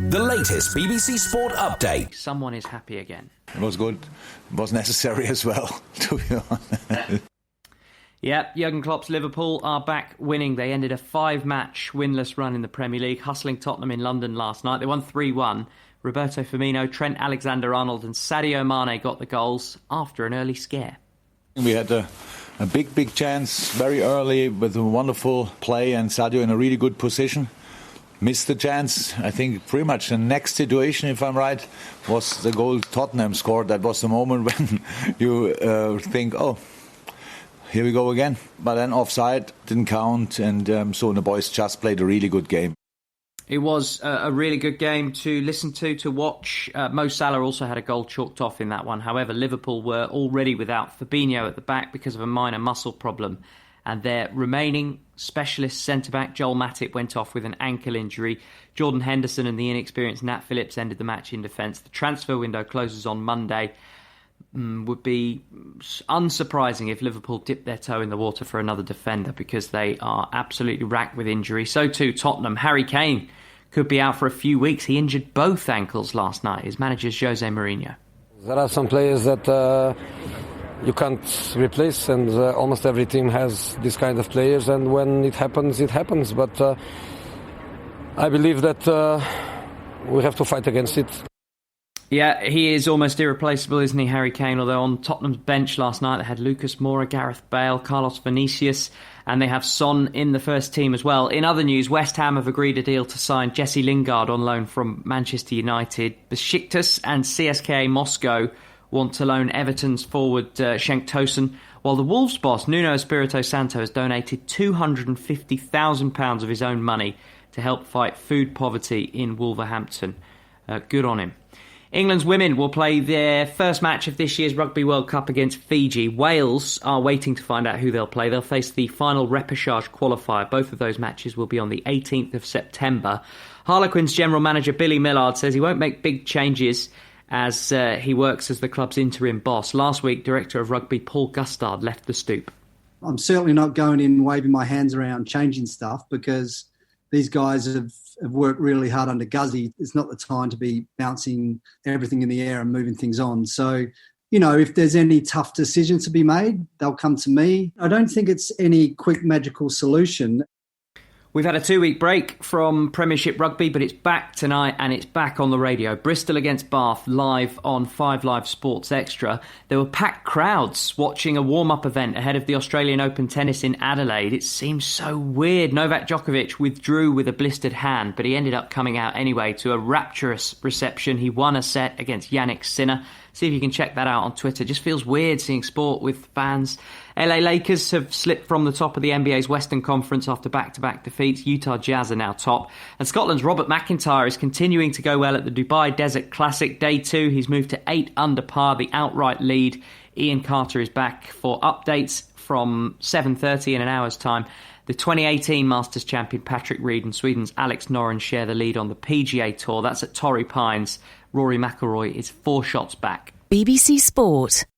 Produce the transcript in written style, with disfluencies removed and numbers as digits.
The latest BBC Sport update. Someone is happy again. It was good. It was necessary as well, to be honest. Yeah, Jurgen Klopp's Liverpool are back winning. They ended a 5-match winless run in the Premier League, hustling Tottenham in London last night. They won 3-1. Roberto Firmino, Trent Alexander-Arnold and Sadio Mane got the goals after an early scare. We had a big chance very early with a wonderful play and Sadio in a really good position. Missed the chance. I think pretty much the next situation, if I'm right, was the goal Tottenham scored. That was the moment when you think, oh, here we go again. But then offside didn't count, and so the boys just played a really good game. It was a really good game to listen to watch. Mo Salah also had a goal chalked off in that one. However, Liverpool were already without Fabinho at the back because of a minor muscle problem. And their remaining specialist centre-back, Joel Matip, went off with an ankle injury. Jordan Henderson and the inexperienced Nat Phillips ended the match in defence. The transfer window closes on Monday. Would be unsurprising if Liverpool dipped their toe in the water for another defender because they are absolutely racked with injury. So too Tottenham. Harry Kane could be out for a few weeks. He injured both ankles last night. His manager's Jose Mourinho. There are some players that you can't replace, and almost every team has this kind of players, and when it happens, it happens. But I believe that we have to fight against it. Yeah, he is almost irreplaceable, isn't he, Harry Kane? Although on Tottenham's bench last night, they had Lucas Moura, Gareth Bale, Carlos Vinicius, and they have Son in the first team as well. In other news, West Ham have agreed a deal to sign Jesse Lingard on loan from Manchester United. Besiktas and CSKA Moscow want to loan Everton's forward Cenk Tosun, while the Wolves boss Nuno Espirito Santo has donated £250,000 of his own money to help fight food poverty in Wolverhampton. Good on him. England's women will play their first match of this year's Rugby World Cup against Fiji. Wales are waiting to find out who they'll play. They'll face the final repechage qualifier. Both of those matches will be on the 18th of September. Harlequins general manager Billy Millard says he won't make big changes as he works as the club's interim boss. Last week, director of rugby Paul Gustard left the stoop. I'm certainly not going in waving my hands around changing stuff because these guys have worked really hard under Guzzy. It's not the time to be bouncing everything in the air and moving things on. So, you know, if there's any tough decisions to be made, they'll come to me. I don't think it's any quick magical solution. We've had a 2-week break from Premiership Rugby, but it's back tonight and it's back on the radio. Bristol against Bath live on 5 Live Sports Extra. There were packed crowds watching a warm-up event ahead of the Australian Open tennis in Adelaide. It seems so weird. Novak Djokovic withdrew with a blistered hand, but he ended up coming out anyway to a rapturous reception. He won a set against Yannick Sinner. See if you can check that out on Twitter. Just feels weird seeing sport with fans. LA Lakers have slipped from the top of the NBA's Western Conference after back-to-back defeats. Utah Jazz are now top. And Scotland's Robert McIntyre is continuing to go well at the Dubai Desert Classic. Day 2, he's moved to 8 under par, the outright lead. Ian Carter is back for updates from 7:30 in an hour's time. The 2018 Masters champion Patrick Reed and Sweden's Alex Noren share the lead on the PGA Tour. That's at Torrey Pines. Rory McIlroy is 4 shots back. BBC Sport.